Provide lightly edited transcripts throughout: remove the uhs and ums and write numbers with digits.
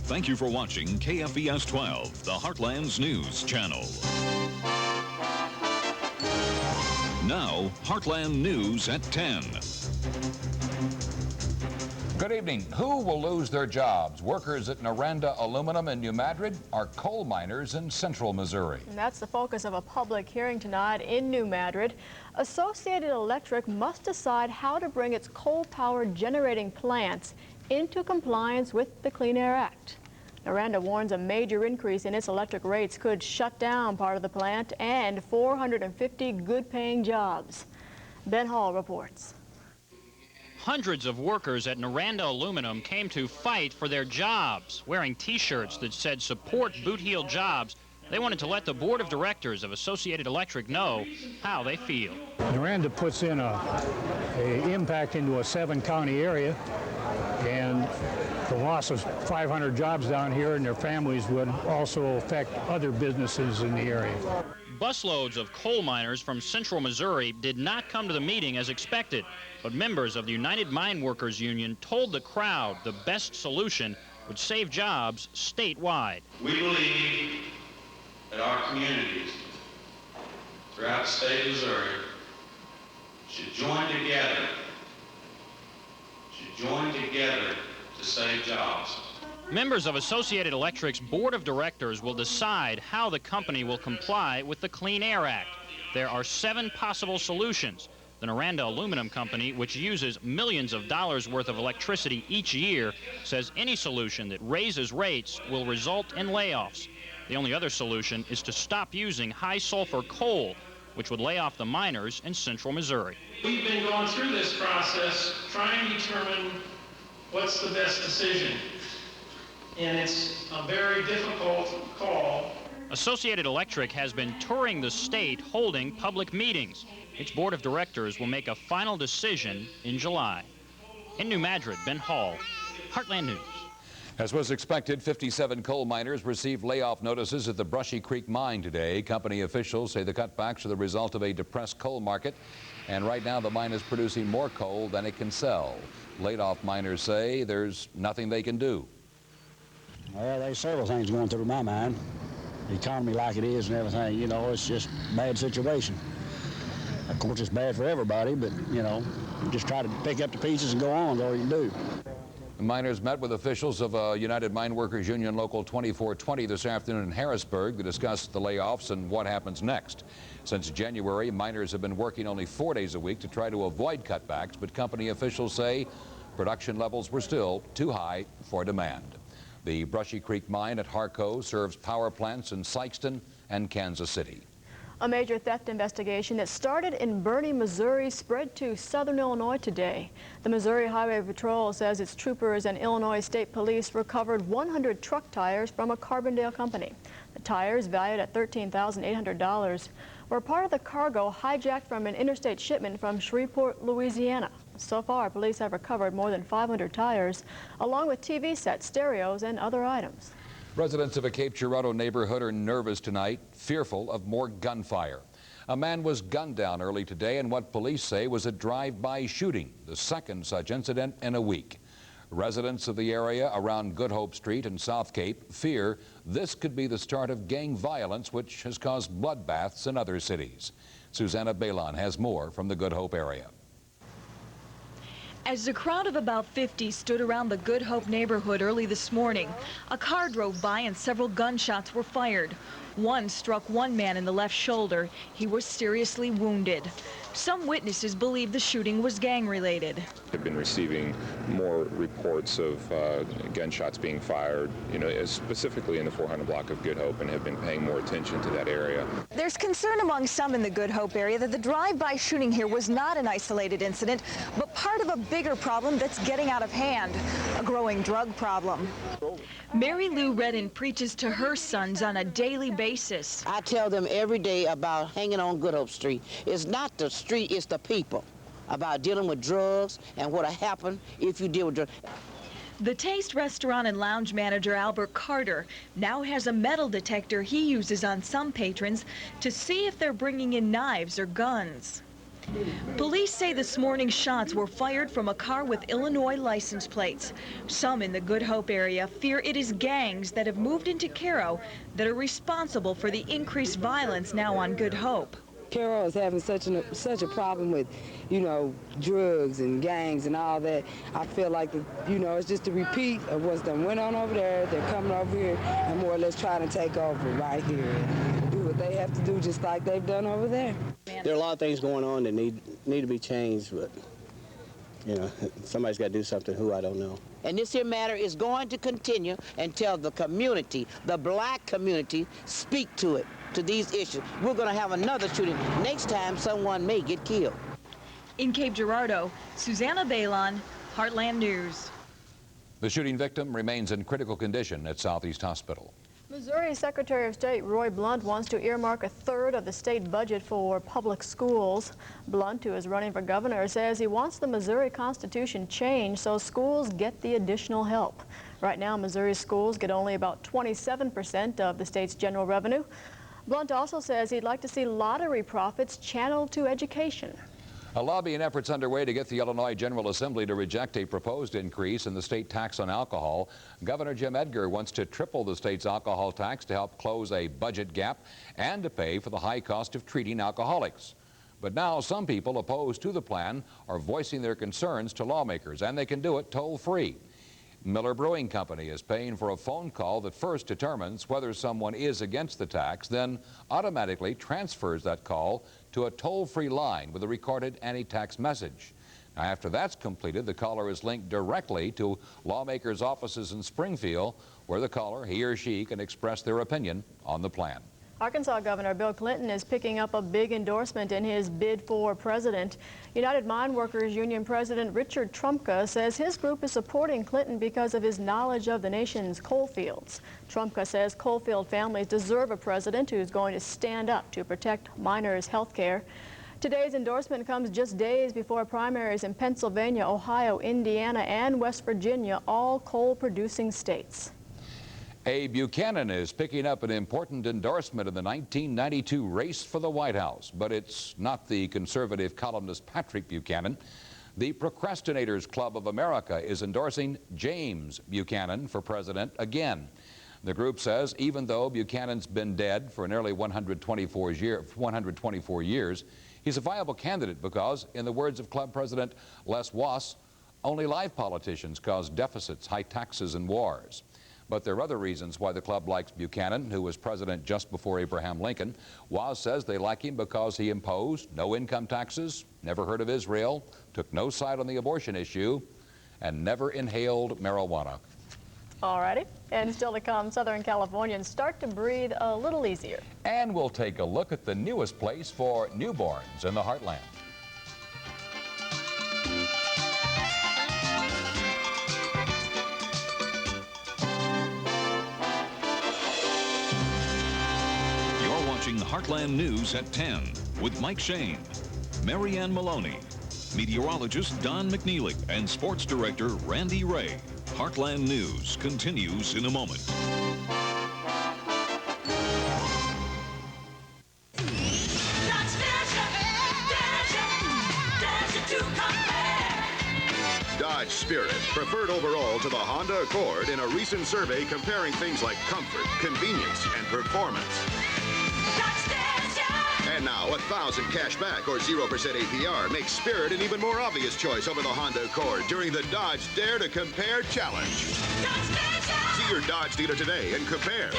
Thank you for watching KFVS 12, the Heartland's news channel. Now, Heartland News at 10. Good evening. Who will lose their jobs? Workers at Noranda Aluminum in New Madrid or coal miners in central Missouri? And that's the focus of a public hearing tonight in New Madrid. Associated Electric must decide how to bring its coal-powered generating plants into compliance with the Clean Air Act. Noranda warns a major increase in its electric rates could shut down part of the plant and 450 good-paying jobs. Ben Hall reports. Hundreds of workers at Noranda Aluminum came to fight for their jobs, wearing T-shirts that said "Support Boot Heel Jobs." They wanted to let the board of directors of Associated Electric know how they feel. Noranda puts in a impact into a 7-county area, and the loss of 500 jobs down here and their families would also affect other businesses in the area. Busloads of coal miners from central Missouri did not come to the meeting as expected, but members of the United Mine Workers Union told the crowd the best solution would save jobs statewide. We believe that our communities throughout the state of Missouri should join together to save jobs. Members of Associated Electric's board of directors will decide how the company will comply with the Clean Air Act. There are 7 possible solutions. The Noranda Aluminum Company, which uses millions of dollars worth of electricity each year, says any solution that raises rates will result in layoffs. The only other solution is to stop using high-sulfur coal, which would lay off the miners in central Missouri. We've been going through this process trying to determine what's the best decision. And it's a very difficult call. Associated Electric has been touring the state holding public meetings. Its board of directors will make a final decision in July. In New Madrid, Ben Hall, Heartland News. As was expected, 57 coal miners received layoff notices at the Brushy Creek mine today. Company officials say the cutbacks are the result of a depressed coal market, and right now the mine is producing more coal than it can sell. Laid-off miners say there's nothing they can do. Well, there's several things going through my mind. The economy like it is and everything, you know, it's just a bad situation. Of course, it's bad for everybody, but, you know, you just try to pick up the pieces and go on, that's all you can do. The miners met with officials of United Mine Workers Union Local 2420 this afternoon in Harrisburg to discuss the layoffs and what happens next. Since January, miners have been working only 4 days a week to try to avoid cutbacks, but company officials say production levels were still too high for demand. The Brushy Creek mine at Harco serves power plants in Sikeston and Kansas City. A major theft investigation that started in Burney, Missouri, spread to southern Illinois today. The Missouri Highway Patrol says its troopers and Illinois State Police recovered 100 truck tires from a Carbondale company. The tires, valued at $13,800, were part of the cargo hijacked from an interstate shipment from Shreveport, Louisiana. So far, police have recovered more than 500 tires, along with TV sets, stereos, and other items. Residents of a Cape Girardeau neighborhood are nervous tonight, fearful of more gunfire. A man was gunned down early today in what police say was a drive-by shooting, the second such incident in a week. Residents of the area around Good Hope Street and South Cape fear this could be the start of gang violence, which has caused bloodbaths in other cities. Susanna Balon has more from the Good Hope area. As a crowd of about 50 stood around the Good Hope neighborhood early this morning, a car drove by and several gunshots were fired. One struck one man in the left shoulder. He was seriously wounded. Some witnesses believe the shooting was gang-related. I've been receiving more reports of gunshots being fired, specifically in the 400 block of Good Hope, and have been paying more attention to that area. There's concern among some in the Good Hope area that the drive-by shooting here was not an isolated incident, but part of a bigger problem that's getting out of hand, a growing drug problem. Mary Lou Redden preaches to her sons on a daily basis. I tell them every day about hanging on Good Hope Street. It's not the street, it's the people. About dealing with drugs and what'll happen if you deal with drugs. The Taste restaurant and lounge manager Albert Carter now has a metal detector he uses on some patrons to see if they're bringing in knives or guns. Police say this morning shots were fired from a car with Illinois license plates. Some in the Good Hope area fear it is gangs that have moved into Cairo that are responsible for the increased violence now on Good Hope. Cairo is having such a problem with, you know, drugs and gangs and all that. I feel like, it's just a repeat of what's done went on over there. They're coming over here and more or less trying to take over right here and do what they have to do just like they've done over there. There are a lot of things going on that need to be changed, but, somebody's got to do something. Who, I don't know. And this here matter is going to continue until the community, the black community, speak to it, to these issues. We're going to have another shooting. Next time, someone may get killed. In Cape Girardeau, Susanna Balon, Heartland News. The shooting victim remains in critical condition at Southeast Hospital. Missouri Secretary of State Roy Blunt wants to earmark a third of the state budget for public schools. Blunt, who is running for governor, says he wants the Missouri Constitution changed so schools get the additional help. Right now, Missouri schools get only about 27% of the state's general revenue. Blunt also says he'd like to see lottery profits channeled to education. A lobbying effort's underway to get the Illinois General Assembly to reject a proposed increase in the state tax on alcohol. Governor Jim Edgar wants to triple the state's alcohol tax to help close a budget gap and to pay for the high cost of treating alcoholics. But now some people opposed to the plan are voicing their concerns to lawmakers, and they can do it toll-free. Miller Brewing Company is paying for a phone call that first determines whether someone is against the tax, then automatically transfers that call to a toll-free line with a recorded anti-tax message. Now, after that's completed, the caller is linked directly to lawmakers' offices in Springfield, where the caller, he or she, can express their opinion on the plan. Arkansas Governor Bill Clinton is picking up a big endorsement in his bid for president. United Mine Workers Union President Richard Trumka says his group is supporting Clinton because of his knowledge of the nation's coal fields. Trumka says coalfield families deserve a president who's going to stand up to protect miners' health care. Today's endorsement comes just days before primaries in Pennsylvania, Ohio, Indiana, and West Virginia, all coal-producing states. Abe Buchanan is picking up an important endorsement in the 1992 race for the White House, but it's not the conservative columnist Patrick Buchanan. The Procrastinators Club of America is endorsing James Buchanan for president again. The group says even though Buchanan's been dead for nearly 124 years, he's a viable candidate because, in the words of club president Les Wass, only live politicians cause deficits, high taxes, and wars. But there are other reasons why the club likes Buchanan, who was president just before Abraham Lincoln. Wass says they like him because he imposed no income taxes, never heard of Israel, took no side on the abortion issue, and never inhaled marijuana. All righty. And still to come, Southern Californians start to breathe a little easier. And we'll take a look at the newest place for newborns in the Heartland. Heartland News at 10 with Mike Shane, Marianne Maloney, meteorologist Don McNeely, and sports director Randy Ray. Heartland News continues in a moment. Dodge Spirit, preferred overall to the Honda Accord in a recent survey comparing things like comfort, convenience, and performance. And now, 1,000 cash back or 0% APR makes Spirit an even more obvious choice over the Honda Accord during the Dodge Dare to Compare Challenge. See your Dodge dealer today and compare.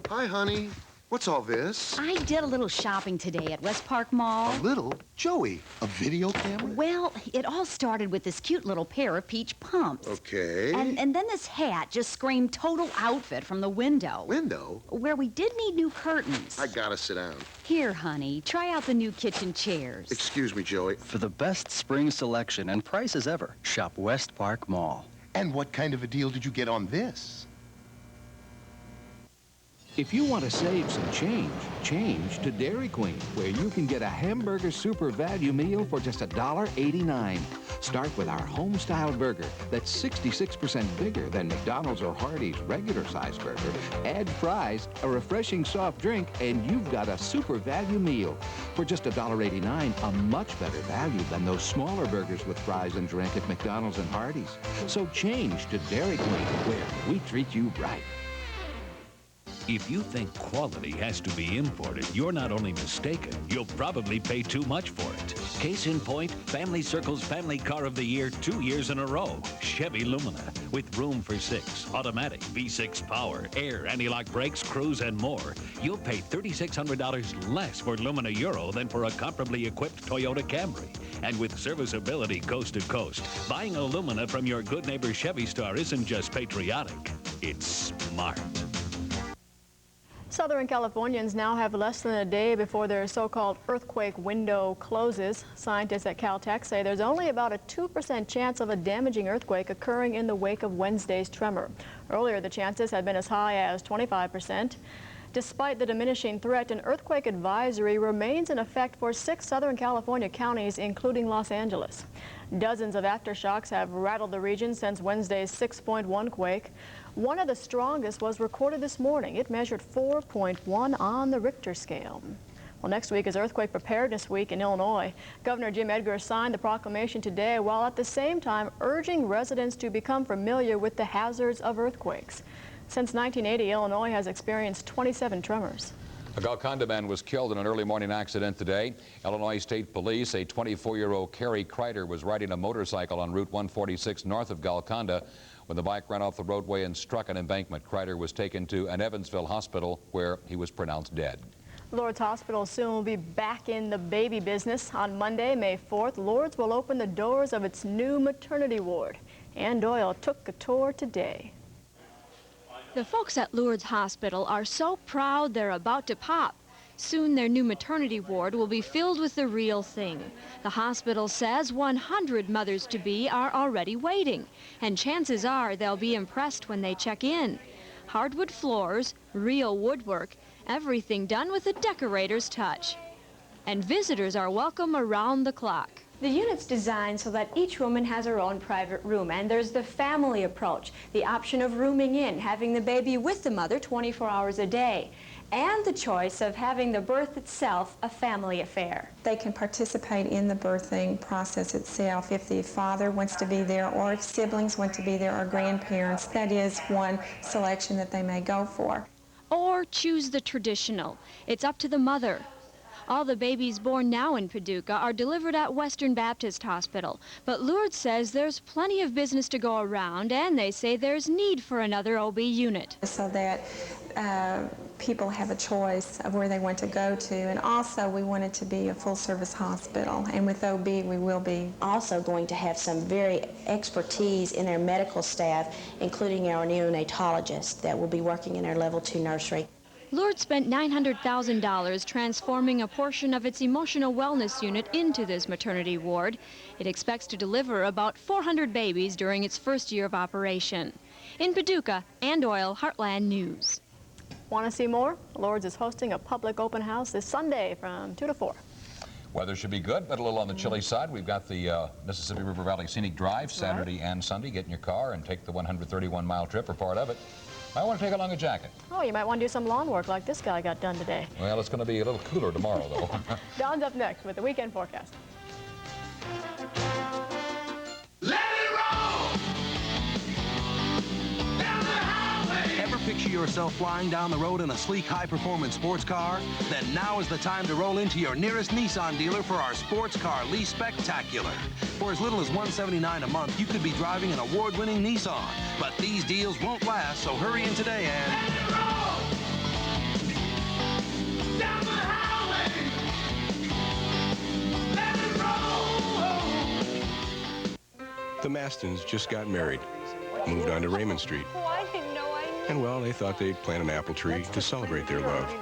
Hi, honey. What's all this? I did a little shopping today at West Park Mall. A little? Joey, a video camera? Well, it all started with this cute little pair of peach pumps. Okay. And then this hat just screamed total outfit from the window. Window? Where we did need new curtains. I gotta sit down. Here, honey, try out the new kitchen chairs. Excuse me, Joey. For the best spring selection and prices ever, shop West Park Mall. And what kind of a deal did you get on this? If you want to save some change to Dairy Queen, where you can get a hamburger super value meal for just $1.89. Start with our home-style burger that's 66% bigger than McDonald's or Hardee's regular-size burger. Add fries, a refreshing soft drink, and you've got a super value meal. For just $1.89, a much better value than those smaller burgers with fries and drink at McDonald's and Hardee's. So change to Dairy Queen, where we treat you right. If you think quality has to be imported, you're not only mistaken, you'll probably pay too much for it. Case in point, Family Circle's Family Car of the Year 2 years in a row, Chevy Lumina, with room for 6, automatic, V6 power, air, anti-lock brakes, cruise, and more. You'll pay $3,600 less for Lumina Euro than for a comparably equipped Toyota Camry. And with serviceability coast to coast, buying a Lumina from your good neighbor Chevy store isn't just patriotic, it's smart. Southern Californians now have less than a day before their so-called earthquake window closes. Scientists at Caltech say there's only about a 2% chance of a damaging earthquake occurring in the wake of Wednesday's tremor. Earlier, the chances had been as high as 25%. Despite the diminishing threat, an earthquake advisory remains in effect for 6 Southern California counties, including Los Angeles. Dozens of aftershocks have rattled the region since Wednesday's 6.1 quake. One of the strongest was recorded this morning. It measured 4.1 on the Richter scale. Well, next week is Earthquake Preparedness Week in Illinois. Governor Jim Edgar signed the proclamation today while at the same time urging residents to become familiar with the hazards of earthquakes. Since 1980, Illinois has experienced 27 tremors. A Golconda man was killed in an early morning accident today. Illinois State Police, a 24-year-old Carrie Kreider was riding a motorcycle on Route 146 north of Golconda when the bike ran off the roadway and struck an embankment. Kreider was taken to an Evansville hospital where he was pronounced dead. Lourdes Hospital soon will be back in the baby business. On Monday, May 4th, Lourdes will open the doors of its new maternity ward. Ann Doyle took a tour today. The folks at Lourdes Hospital are so proud they're about to pop. Soon their new maternity ward will be filled with the real thing. The hospital says 100 mothers-to-be are already waiting, and chances are they'll be impressed when they check in. Hardwood floors, real woodwork, everything done with a decorator's touch. And visitors are welcome around the clock. The unit's designed so that each woman has her own private room, and there's the family approach, the option of rooming in, having the baby with the mother 24 hours a day, and the choice of having the birth itself a family affair. They can participate in the birthing process itself if the father wants to be there, or if siblings want to be there, or grandparents. That is one selection that they may go for. Or choose the traditional. It's up to the mother. All the babies born now in Paducah are delivered at Western Baptist Hospital, but Lourdes says there's plenty of business to go around, and they say there's need for another OB unit. So that people have a choice of where they want to go to, and also we want it to be a full-service hospital, and with OB we will be. Also going to have some very expertise in their medical staff, including our neonatologist that will be working in our level 2 nursery. Lourdes spent $900,000 transforming a portion of its emotional wellness unit into this maternity ward. It expects to deliver about 400 babies during its first year of operation. In Paducah, Ann Doyle, Heartland News. Want to see more? Lourdes is hosting a public open house this Sunday from 2 to 4. Weather should be good, but a little on the chilly side. We've got the Mississippi River Valley Scenic Drive Saturday and Sunday. Get in your car and take the 131-mile trip or part of it. Might want to take along a jacket. Oh, you might want to do some lawn work like this guy got done today. Well, it's going to be a little cooler tomorrow, though. Don's up next with the weekend forecast. Let it roll! Down the highway! Ever picture yourself flying down the road in a sleek, high-performance sports car? Then now is the time to roll into your nearest Nissan dealer for our sports car lease spectacular. For as little as $179 a month, you could be driving an award-winning Nissan. But these deals won't last, so hurry in today and... Let it roll! Down the highway! Let it roll! The Mastons just got married, moved on to Raymond Street. And well, they thought they'd plant an apple tree to celebrate their love.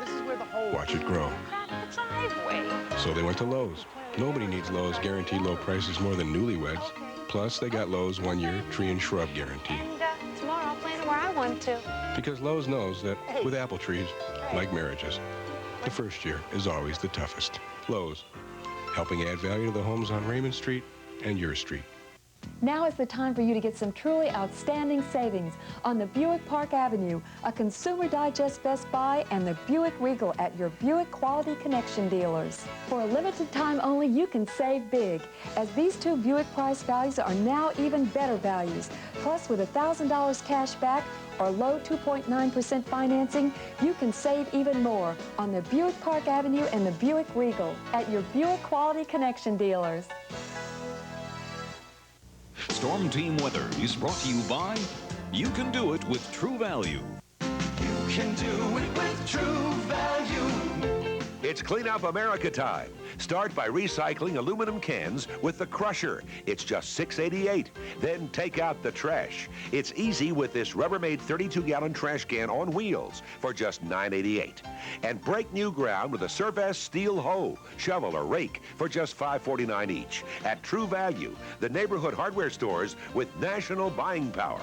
Watch it grow. So they went to Lowe's. Nobody needs Lowe's guaranteed low prices more than newlyweds. Plus, they got Lowe's 1-year tree and shrub guarantee. Tomorrow I'll plant it where I want. one too. Because Lowe's knows that with apple trees, like marriages, the first year is always the toughest. Lowe's, helping add value to the homes on Raymond Street and your street. Now is the time for you to get some truly outstanding savings on the Buick Park Avenue, a Consumer Digest Best Buy, and the Buick Regal at your Buick Quality Connection dealers. For a limited time only, you can save big, as these two Buick price values are now even better values. Plus, with $1,000 cash back or low 2.9% financing, you can save even more on the Buick Park Avenue and the Buick Regal at your Buick Quality Connection dealers. Storm Team Weather is brought to you by You Can Do It with True Value. You can do it with True Value. It's Clean Up America time. Start by recycling aluminum cans with the Crusher. It's just $6.88. Then take out the trash. It's easy with this Rubbermaid 32-gallon trash can on wheels for just $9.88. And break new ground with a Survest steel hoe, shovel, or rake for just $5.49 each. At True Value, the neighborhood hardware stores with national buying power.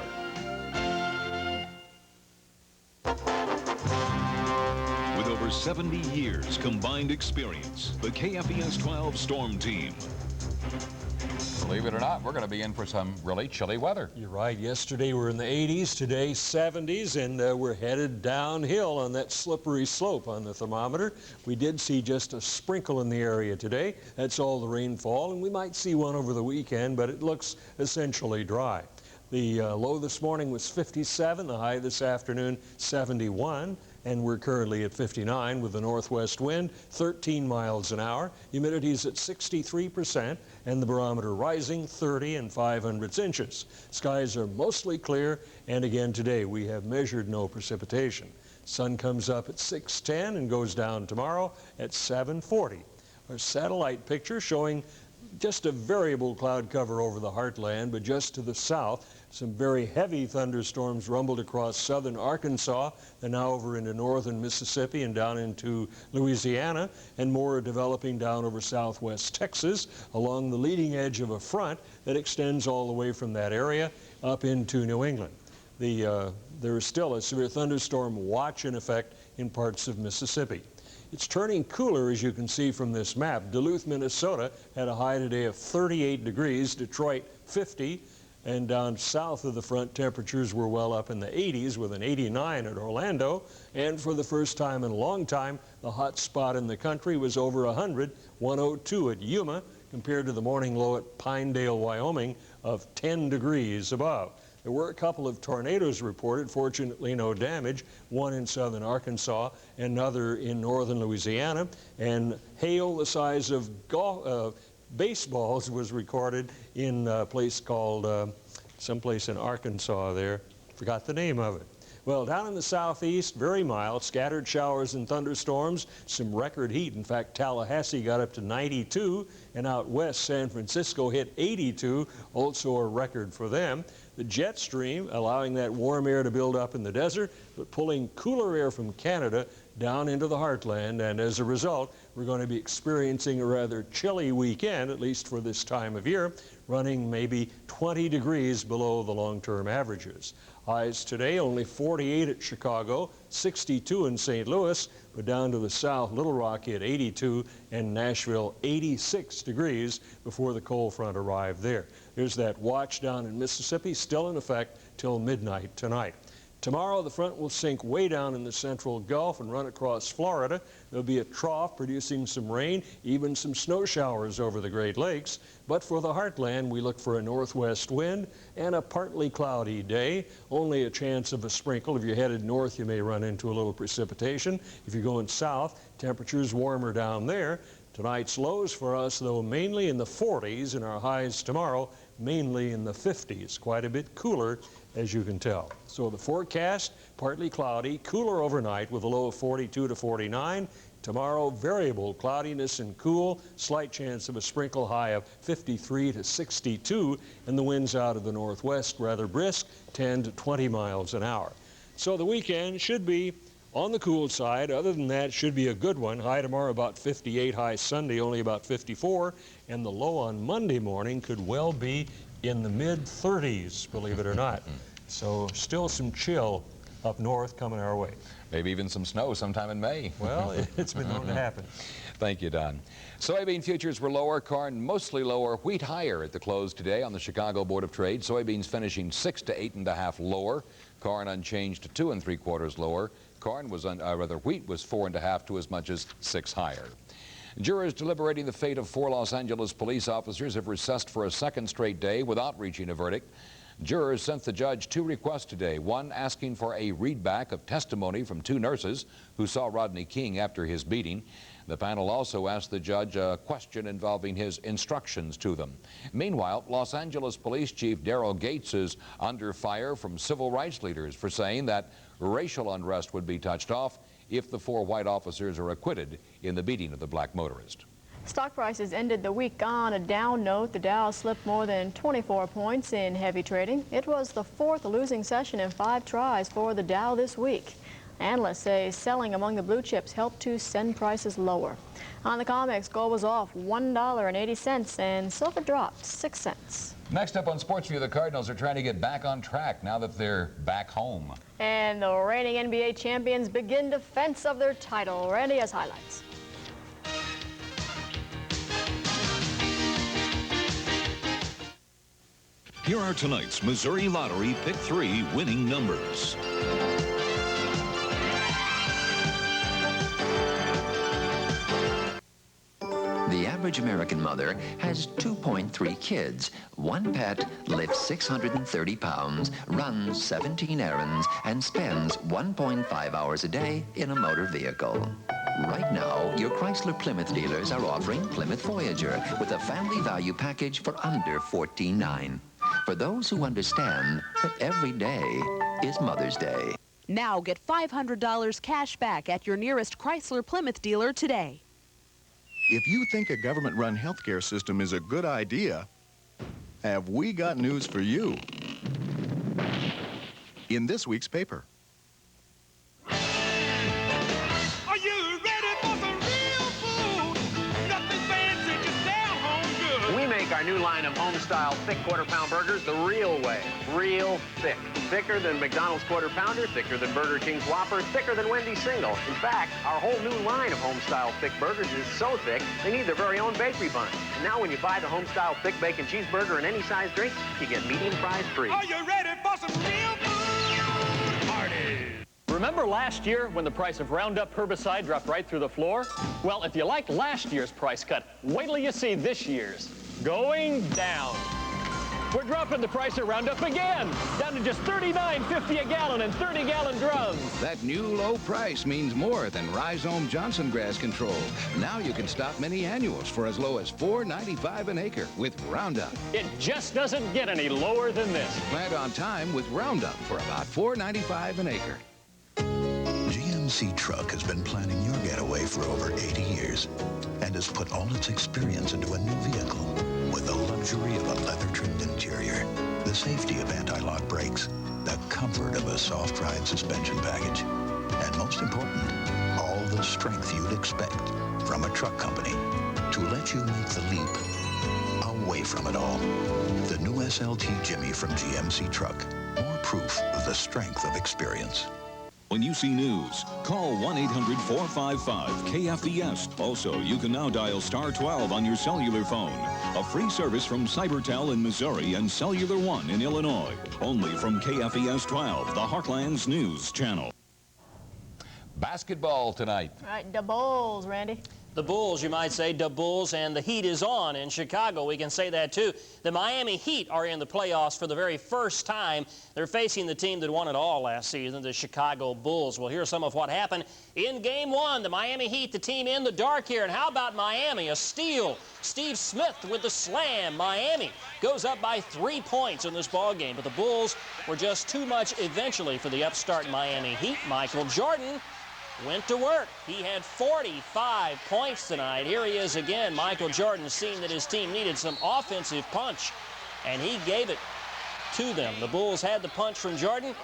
With over 70 years combined experience, the KFVS 12 Storm Team. Believe it or not, we're going to be in for some really chilly weather. You're right. Yesterday we're in the 80s, today 70s, and we're headed downhill on that slippery slope on the thermometer. We did see just a sprinkle in the area today. That's all the rainfall, and we might see one over the weekend, but it looks essentially dry. The low this morning was 57, the high this afternoon 71, and we're currently at 59 with a northwest wind, 13 miles an hour. Humidity is at 63%, and the barometer rising 30 5/100 inches. Skies are mostly clear, and again today we have measured no precipitation. Sun comes up at 6:10 and goes down tomorrow at 7:40. Our satellite picture showing just a variable cloud cover over the heartland, but just to the south, some very heavy thunderstorms rumbled across southern Arkansas and now over into northern Mississippi and down into Louisiana, and more are developing down over southwest Texas along the leading edge of a front that extends all the way from that area up into New England. There is still a severe thunderstorm watch in effect in parts of Mississippi. It's turning cooler, as you can see from this map. Duluth, Minnesota had a high today of 38 degrees, Detroit 50, and down south of the front temperatures were well up in the 80s with an 89 at Orlando, and for the first time in a long time the hot spot in the country was over 100, 102 at Yuma, compared to the morning low at Pinedale, Wyoming of 10 degrees above. There were a couple of tornadoes reported, fortunately no damage, one in southern Arkansas, another in northern Louisiana, and hail the size of baseballs was recorded in a place called, someplace in Arkansas there, forgot the name of it. Well, down in the southeast, very mild, scattered showers and thunderstorms, some record heat. In fact, Tallahassee got up to 92, and out west, San Francisco hit 82, also a record for them. The jet stream allowing that warm air to build up in the desert, but pulling cooler air from Canada down into the heartland, and as a result, we're going to be experiencing a rather chilly weekend, at least for this time of year, running maybe 20 degrees below the long-term averages. Highs today only 48 at Chicago, 62 in St. Louis, but down to the south, Little Rock hit 82, and Nashville 86 degrees before the cold front arrived there. There's that watch down in Mississippi, still in effect till midnight tonight. Tomorrow, the front will sink way down in the central Gulf and run across Florida. There'll be a trough producing some rain, even some snow showers over the Great Lakes. But for the heartland, we look for a northwest wind and a partly cloudy day. Only a chance of a sprinkle. If you're headed north, you may run into a little precipitation. If you're going south, temperatures warmer down there. Tonight's lows for us, though, mainly in the 40s, and our highs tomorrow mainly in the 50s. Quite a bit cooler, as you can tell. So the forecast, partly cloudy, cooler overnight with a low of 42 to 49. Tomorrow, variable cloudiness and cool, slight chance of a sprinkle, high of 53 to 62, and the winds out of the northwest rather brisk, 10 to 20 miles an hour. So the weekend should be on the cool side. Other than that, should be a good one. High tomorrow about 58, high Sunday only about 54, and the low on Monday morning could well be in the mid-30s, believe it or not. So still some chill up north coming our way. Maybe even some snow sometime in May. Well, it's been known to happen. Thank you, Don. Soybean futures were lower, corn mostly lower, wheat higher at the close today on the Chicago Board of Trade. Soybeans finishing 6 to 8.5 lower, corn unchanged to 2 3/4 lower. Corn was, wheat was 4.5 to as much as 6 higher. Jurors deliberating the fate of 4 Los Angeles police officers have recessed for a second straight day without reaching a verdict. Jurors sent the judge 2 requests today, one asking for a readback of testimony from 2 nurses who saw Rodney King after his beating. The panel also asked the judge a question involving his instructions to them. Meanwhile, Los Angeles Police Chief Daryl Gates is under fire from civil rights leaders for saying that racial unrest would be touched off if the 4 white officers are acquitted in the beating of the black motorist. Stock prices ended the week on a down note. The Dow slipped more than 24 points in heavy trading. It was the 4th losing session in 5 tries for the Dow this week. Analysts say selling among the blue chips helped to send prices lower. On the COMEX, gold was off $1.80 and silver dropped 6 cents. Next up on Sports View, the Cardinals are trying to get back on track now that they're back home. And the reigning NBA champions begin defense of their title. Randy has highlights. Here are tonight's Missouri Lottery Pick 3 winning numbers. The average American mother has 2.3 kids. One pet lifts 630 pounds, runs 17 errands, and spends 1.5 hours a day in a motor vehicle. Right now, your Chrysler Plymouth dealers are offering Plymouth Voyager with a family value package for under $14,900. For those who understand that every day is Mother's Day. Now get $500 cash back at your nearest Chrysler Plymouth dealer today. If you think a government-run healthcare system is a good idea, have we got news for you? In this week's paper. Are you ready for some real food? Nothing fancy, just down home good. We make our new line of home-style thick quarter-pound burgers the real way. Real thick. Thicker than McDonald's Quarter Pounder, thicker than Burger King's Whopper, thicker than Wendy's Single. In fact, our whole new line of home-style thick burgers is so thick, they need their very own bakery buns. And now when you buy the home-style thick bacon cheeseburger and any size drink, you get medium fries free. Are you ready for some real food? Party! Remember last year when the price of Roundup herbicide dropped right through the floor? Well, if you liked last year's price cut, wait till you see this year's. Going down. We're dropping the price of Roundup again, down to just $39.50 a gallon in 30-gallon drums. That new low price means more than Rhizome Johnson grass control. Now you can stop many annuals for as low as $4.95 an acre with Roundup. It just doesn't get any lower than this. Plant on time with Roundup for about $4.95 an acre. GMC Truck has been planning your getaway for over 80 years and has put all its experience into a new vehicle with the luxury of a leather-trimmed interior, the safety of anti-lock brakes, the comfort of a soft ride suspension package, and most important, all the strength you'd expect from a truck company to let you make the leap away from it all. The new SLT Jimmy from GMC Truck, more proof of the strength of experience. When you see news, call 1-800-455-KFVS. Also, you can now dial *12 on your cellular phone. A free service from Cybertel in Missouri and Cellular One in Illinois. Only from KFVS 12, the Heartland's news channel. Basketball tonight. All right, the Bulls, Randy. The Bulls, you might say, the Bulls, and the heat is on in Chicago. We can say that, too. The Miami Heat are in the playoffs for the very first time. They're facing the team that won it all last season, the Chicago Bulls. Well, here's some of what happened in Game 1. The Miami Heat, the team in the dark here. And how about Miami? A steal. Steve Smith with the slam. Miami goes up by 3 points in this ball game. But the Bulls were just too much eventually for the upstart Miami Heat. Michael Jordan went to work. He had 45 points tonight. Here he is again. Michael Jordan, seeing that his team needed some offensive punch, and he gave it to them. The Bulls had the punch from Jordan,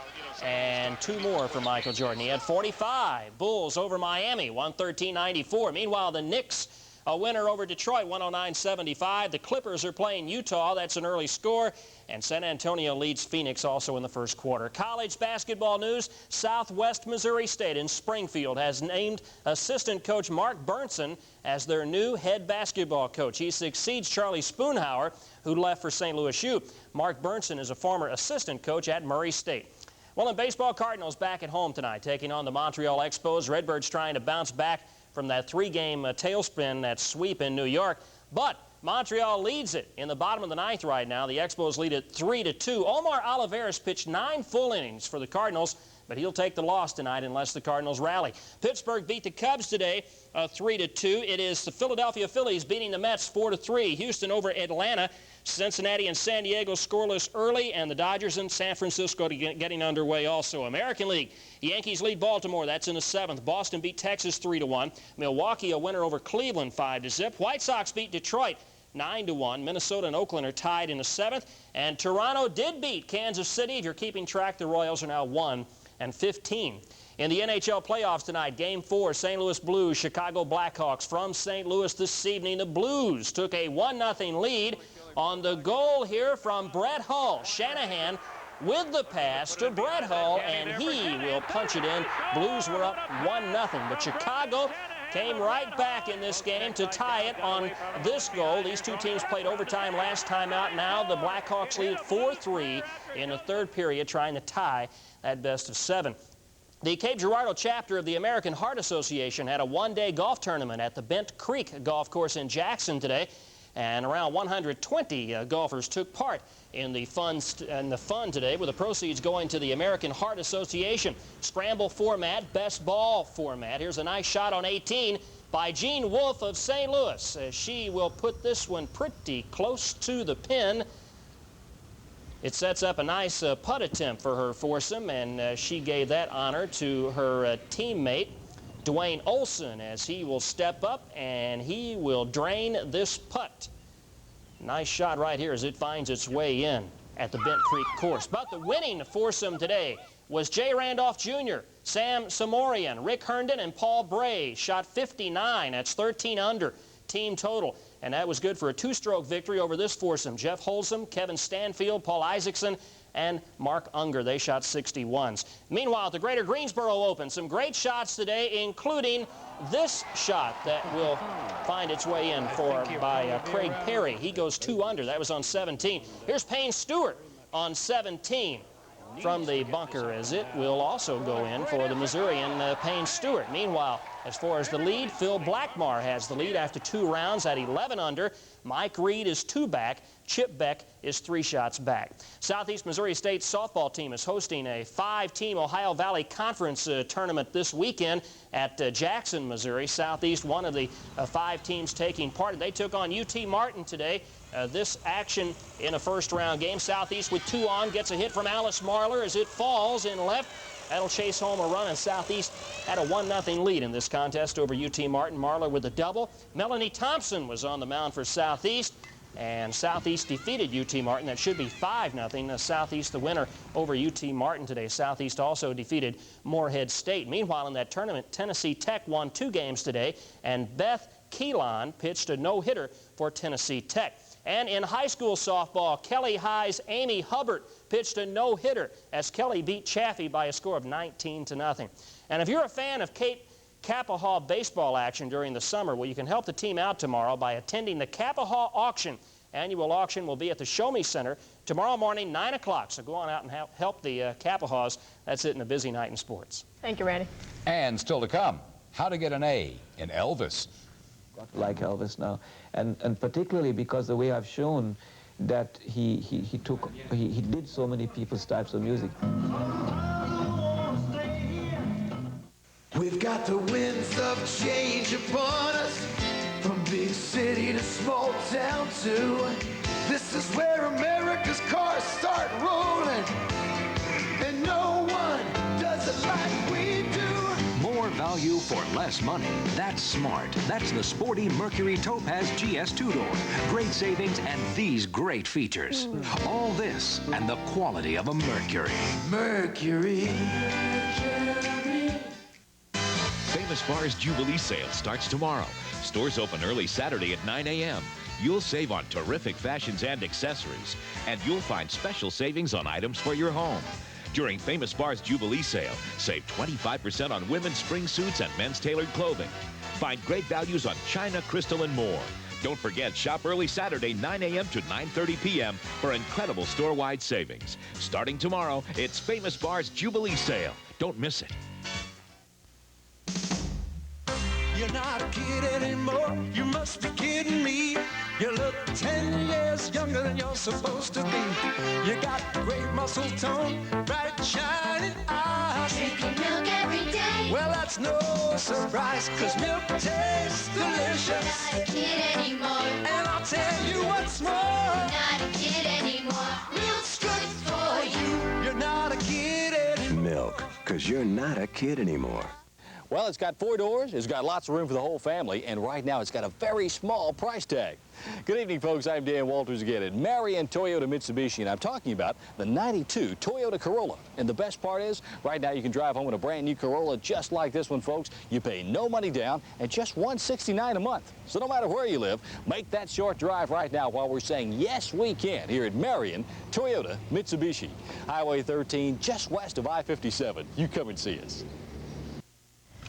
and 2 more for Michael Jordan. He had 45. Bulls over Miami, 113-94. Meanwhile, the Knicks a winner over Detroit, 109-75. The Clippers are playing Utah. That's an early score. And San Antonio leads Phoenix also in the first quarter. College basketball news, Southwest Missouri State in Springfield has named assistant coach Mark Burnson as their new head basketball coach. He succeeds Charlie Spoonhauer, who left for St. Louis U. Mark Burnson is a former assistant coach at Murray State. Well, in baseball, Cardinals back at home tonight, taking on the Montreal Expos. Redbirds trying to bounce back from that three-game tailspin, that sweep in New York. But Montreal leads it in the bottom of the ninth right now. The Expos lead it 3-2. Omar Olivares pitched 9 full innings for the Cardinals, but he'll take the loss tonight unless the Cardinals rally. Pittsburgh beat the Cubs today 3-2. It is the Philadelphia Phillies beating the Mets 4-3. Houston over Atlanta. Cincinnati and San Diego scoreless early, and the Dodgers and San Francisco getting underway also. American League, Yankees lead Baltimore. That's in the 7th. Boston beat Texas 3-1. Milwaukee a winner over Cleveland 5-0. White Sox beat Detroit 9-1. Minnesota and Oakland are tied in the 7th. And Toronto did beat Kansas City. If you're keeping track, the Royals are now 1-15. In the NHL playoffs tonight, Game 4, St. Louis Blues, Chicago Blackhawks from St. Louis this evening. The Blues took a 1-0 lead on the goal here from Brett Hull. Shanahan with the pass to Brett Hull, and he will punch it in. Blues were up 1-0, but Chicago came right back in this game to tie it on this goal. These two teams played overtime last time out. Now the Blackhawks lead 4-3 in the third period, trying to tie that best of 7. The Cape Girardeau chapter of the American Heart Association had a one-day golf tournament at the Bent Creek Golf Course in Jackson today, and around 120 golfers took part in the fun today, with the proceeds going to the American Heart Association. Scramble format, best ball format. Here's a nice shot on 18 by Jean Wolfe of St. Louis. She will put this one pretty close to the pin. It sets up a nice putt attempt for her foursome, and she gave that honor to her teammate, Dwayne Olson, as he will step up and he will drain this putt. Nice shot right here as it finds its way in at the Bent Creek course. But the winning foursome today was Jay Randolph Jr., Sam Samorian, Rick Herndon, and Paul Bray. Shot 59. That's 13 under team total. And that was good for a 2-stroke victory over this foursome. Jeff Holsum, Kevin Stanfield, Paul Isaacson, and Mark Unger. They shot 61s. Meanwhile, at the Greater Greensboro Open, some great shots today, including this shot that will find its way in by Craig Perry. He goes 2 under. That was on 17. Here's Payne Stewart on 17 from the bunker, as it will also go in for the Missourian Payne Stewart. Meanwhile, as far as the lead, Phil Blackmar has the lead after 2 rounds at 11 under. Mike Reed is 2 back. Chip Beck is 3 shots back. Southeast Missouri State softball team is hosting a 5-team Ohio Valley Conference tournament this weekend at Jackson, Missouri. Southeast, one of the 5 teams taking part. They took on UT Martin today. This action in a first-round game. Southeast with 2 on, gets a hit from Alice Marler as it falls in left. That'll chase home a run, and Southeast had a 1-0 lead in this contest over UT Martin. Marler with a double. Melanie Thompson was on the mound for Southeast, and Southeast defeated UT Martin. That should be 5-0. Southeast the winner over UT Martin today. Southeast also defeated Morehead State. Meanwhile, in that tournament, Tennessee Tech won 2 games today, and Beth Keelan pitched a no-hitter for Tennessee Tech. And in high school softball, Kelly High's Amy Hubbard pitched a no-hitter as Kelly beat Chaffee by a score of 19-0. And if you're a fan of Cape Kappahaw baseball action during the summer, well, you can help the team out tomorrow by attending the Kappahaw Auction. Annual auction will be at the Show Me Center tomorrow morning, 9 o'clock. So go on out and help the Kappahaws. That's it in a busy night in sports. Thank you, Randy. And still to come, how to get an A in Elvis. Got to like Elvis now, and particularly because the way I've shown that he did so many people's types of music. We've got the winds of change upon us, from big city to small town too. This is where America's cars start rolling, and no one does it like we do. More value for less money. That's smart. That's the sporty Mercury Topaz GS 2-door. Great savings and these great features. All this and the quality of a Mercury. Mercury. Famous Famous Bar's Jubilee Sale starts tomorrow. Stores open early Saturday at 9 a.m. You'll save on terrific fashions and accessories, and you'll find special savings on items for your home. During Famous Bar's Jubilee Sale, save 25% on women's spring suits and men's tailored clothing. Find great values on china, crystal, and more. Don't forget, shop early Saturday, 9 a.m. to 9:30 p.m. for incredible store-wide savings. Starting tomorrow, it's Famous Bar's Jubilee Sale. Don't miss it. You're not a kid anymore, you must be kidding me. You look 10 years younger than you're supposed to be. You got great muscle tone, bright shining eyes. Drinking milk every day. Well, that's no surprise, 'cause milk tastes delicious. You're not a kid anymore. And I'll tell you what's more. You're not a kid anymore. Milk's good for you. You're not a kid anymore. Milk, 'cause you're not a kid anymore. Well, it's got 4 doors, it's got lots of room for the whole family, and right now it's got a very small price tag. Good evening, folks. I'm Dan Walters again at Marion Toyota Mitsubishi, and I'm talking about the 92 Toyota Corolla. And the best part is, right now you can drive home in a brand new Corolla just like this one, folks. You pay no money down and just $169 a month. So no matter where you live, make that short drive right now while we're saying yes, we can here at Marion Toyota Mitsubishi. Highway 13, just west of I-57. You come and see us.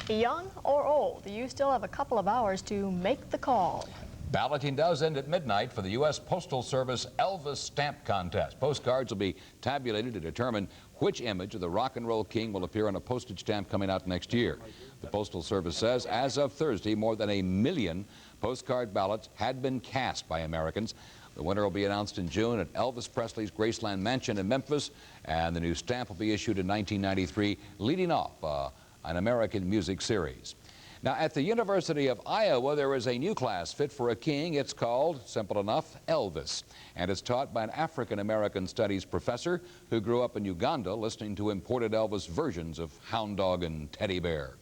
Young or old, you still have a couple of hours to make the call. Balloting does end at midnight for the U.S. Postal Service Elvis Stamp Contest. Postcards will be tabulated to determine which image of the rock and roll king will appear on a postage stamp coming out next year. The Postal Service says as of Thursday, more than 1 million postcard ballots had been cast by Americans. The winner will be announced in June at Elvis Presley's Graceland Mansion in Memphis, and the new stamp will be issued in 1993, leading off an American music series. Now, at the University of Iowa, there is a new class fit for a king. It's called, simple enough, Elvis. And it's taught by an African-American studies professor who grew up in Uganda listening to imported Elvis versions of Hound Dog and Teddy Bear.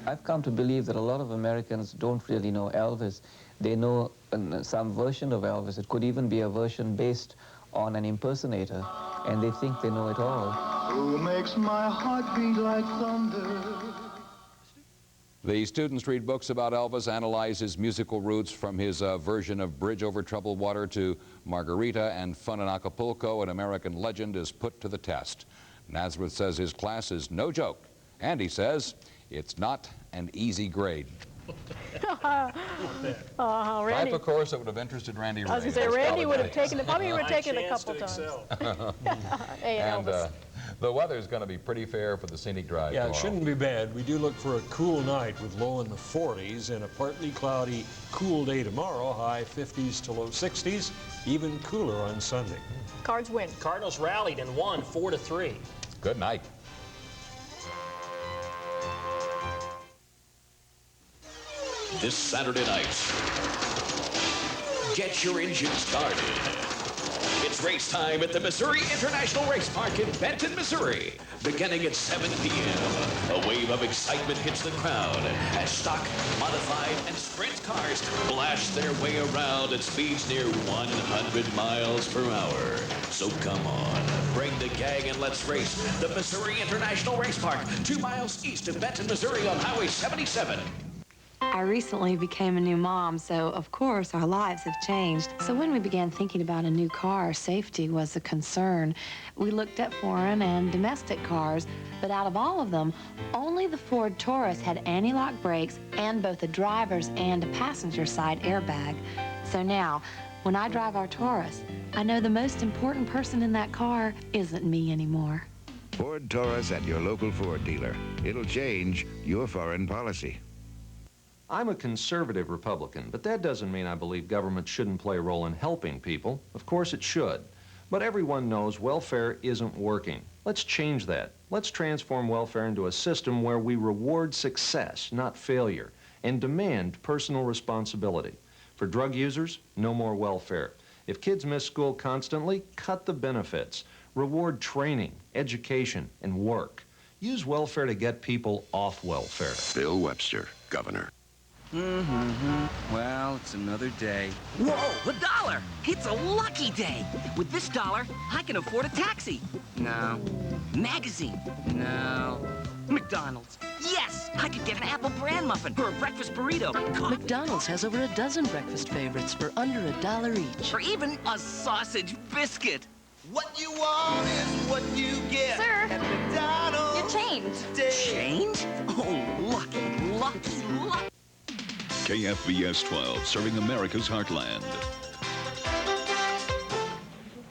I've come to believe that a lot of Americans don't really know Elvis. They know some version of Elvis. It could even be a version based on an impersonator, and they think they know it all. Who makes my heart beat like thunder? The students read books about Elvis, analyze his musical roots from his version of Bridge Over Troubled Water to Margarita and Fun in Acapulco. An American legend is put to the test. Nazareth says his class is no joke, and he says it's not an easy grade. Randy. Type of course that would have interested Randy. I was going to say, Randy would have taken it, probably would have taken it a couple times. Hey, and Elvis. the weather's going to be pretty fair for the scenic drive Yeah, tomorrow. it shouldn't be bad. We do look for a cool night with low in the 40s and a partly cloudy, cool day tomorrow, high 50s to low 60s, even cooler on Sunday. Cards win. Cardinals rallied and won 4-3. Good night. This Saturday night, get your engine started. It's race time at the Missouri International Race Park in Benton, Missouri. Beginning at 7 p.m., a wave of excitement hits the crowd as stock, modified, and sprint cars blast their way around at speeds near 100 miles per hour. So come on, bring the gang and let's race. The Missouri International Race Park, 2 miles east of Benton, Missouri on Highway 77. I recently became a new mom, so of course our lives have changed. So when we began thinking about a new car, safety was a concern. We looked at foreign and domestic cars, but out of all of them, only the Ford Taurus had anti-lock brakes and both a driver's and a passenger side airbag. So now, when I drive our Taurus, I know the most important person in that car isn't me anymore. Ford Taurus at your local Ford dealer. It'll change your foreign policy. I'm a conservative Republican, but that doesn't mean I believe government shouldn't play a role in helping people. Of course it should. But everyone knows welfare isn't working. Let's change that. Let's transform welfare into a system where we reward success, not failure, and demand personal responsibility. For drug users, no more welfare. If kids miss school constantly, cut the benefits. Reward training, education, and work. Use welfare to get people off welfare. Bill Webster, Governor. Well, it's another day. Whoa, the dollar! It's a lucky day! With this dollar, I can afford a taxi. No. Magazine. No. McDonald's. Yes, I could get an apple bran muffin or a breakfast burrito. McDonald's has over a dozen breakfast favorites for under $1 each. Or even a sausage biscuit. What you want is what you get. Sir, at McDonald's. your change. Change? Oh, lucky, lucky, lucky. KFVS 12, serving America's heartland.